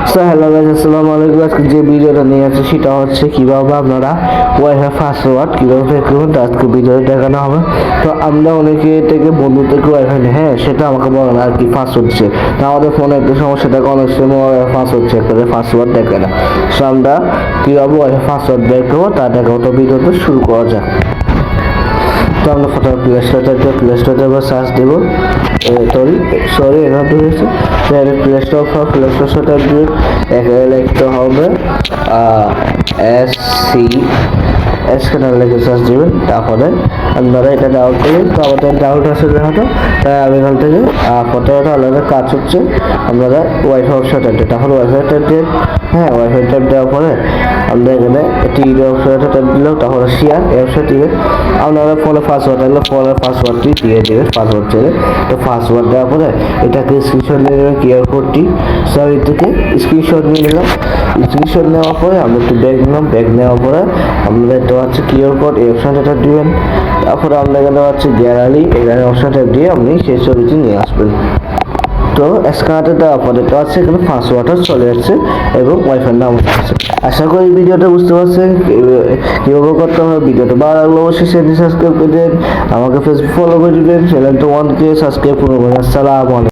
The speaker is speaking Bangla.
সো হ্যালো গাইস, আসসালামু আলাইকুম। আজকে যে ভিডিওটা নিয়ে আসছি সেটা হচ্ছে কিভাবে আপনারা ওয়াইফাই পাসওয়ার্ড কিভাবে বের করবেন, আজকে ভিডিওতে দেখানো হবে। তো আমরা অনেকে থেকে বন্ধু থেকে ওয়াইফাই নেই, হ্যাঁ সেটা আমাকে বলেন আর কি পাসওয়ার্ড হচ্ছে। তো আমাদের ফোনে একটু সমস্যা থাকে, অনেক সময় পাসওয়ার্ড চেক করে পাসওয়ার্ড দেখে না। সো আমরা কিভাবে ওয়াইফাই পাসওয়ার্ড বের করবো তা দেখাবো। তো ভিডিওতে শুরু করা যাক। তো আমরা প্রথমে প্লে স্টোরে সার্চ দেবো। সরি এখানে হয়েছে প্লে স্টোর সাথে এখানে লিখতে হবে SC লিখে সার্চ দেবেন। তারপরে আপনারা এটা ডাউনলোড করবেন। তো আমাদের ডাউনলোড আসে হয়তো, তাই আমি এখান থেকে প্রথমত আলাদা কাজ হচ্ছে আপনারা ওয়াইফাই অপশনটা দিয়ে, তারপরে ওয়াইফাইটা দিয়ে ওয়াইফাইটা দেওয়ার পরে আমরা এখানে টিভি অপশনটা ট্যাপ দিলেও, তারপরে শেয়ার এই অপশন দিবে। আপনারা ফোনে পাসওয়ার্ড থাকলে ফোনের পাসওয়ার্ডটি দিয়ে দেবে, পাসওয়ার্ড চেয়ে। তো পাসওয়ার্ড দেওয়ার পরে এটাকে স্ক্রিনশট নিয়ে নেবেন, কিউআর কোডটি সরি থেকে স্ক্রিনশট নিয়ে নিলাম। স্ক্রিনশট নেওয়ার পরে আমরা একটু ব্যাগ নিলাম, ব্যাগ নেওয়ার পরে আপনাদের দেওয়া হচ্ছে কিউআর কোড, এই অপশনটা দিবেন। তারপরে আপনাদের দেওয়া হচ্ছে গ্যালারি, এখানে অপশনটা দিয়ে আপনি সেই ছবিটি নিয়ে আসবেন। তো স্ক্যানারটা দেওয়ার পরে তো আছে এখানে পাসওয়ার্ডটা চলে যাচ্ছে এবং ওয়াইফাই নাম আসছে। আশা করি ভিডিওটা বুঝতে পারছেন কীভাবে করতে হবে। ভিডিওটা ভালো লাগলে অবশ্যই চ্যানেল সাবস্ক্রাইব করে দেন, আমাকে ফেসবুক ফলো করে দেবেন, চ্যানেলটা 1K সাবস্ক্রাইব করবেন। আসসালামু আলাইকুম।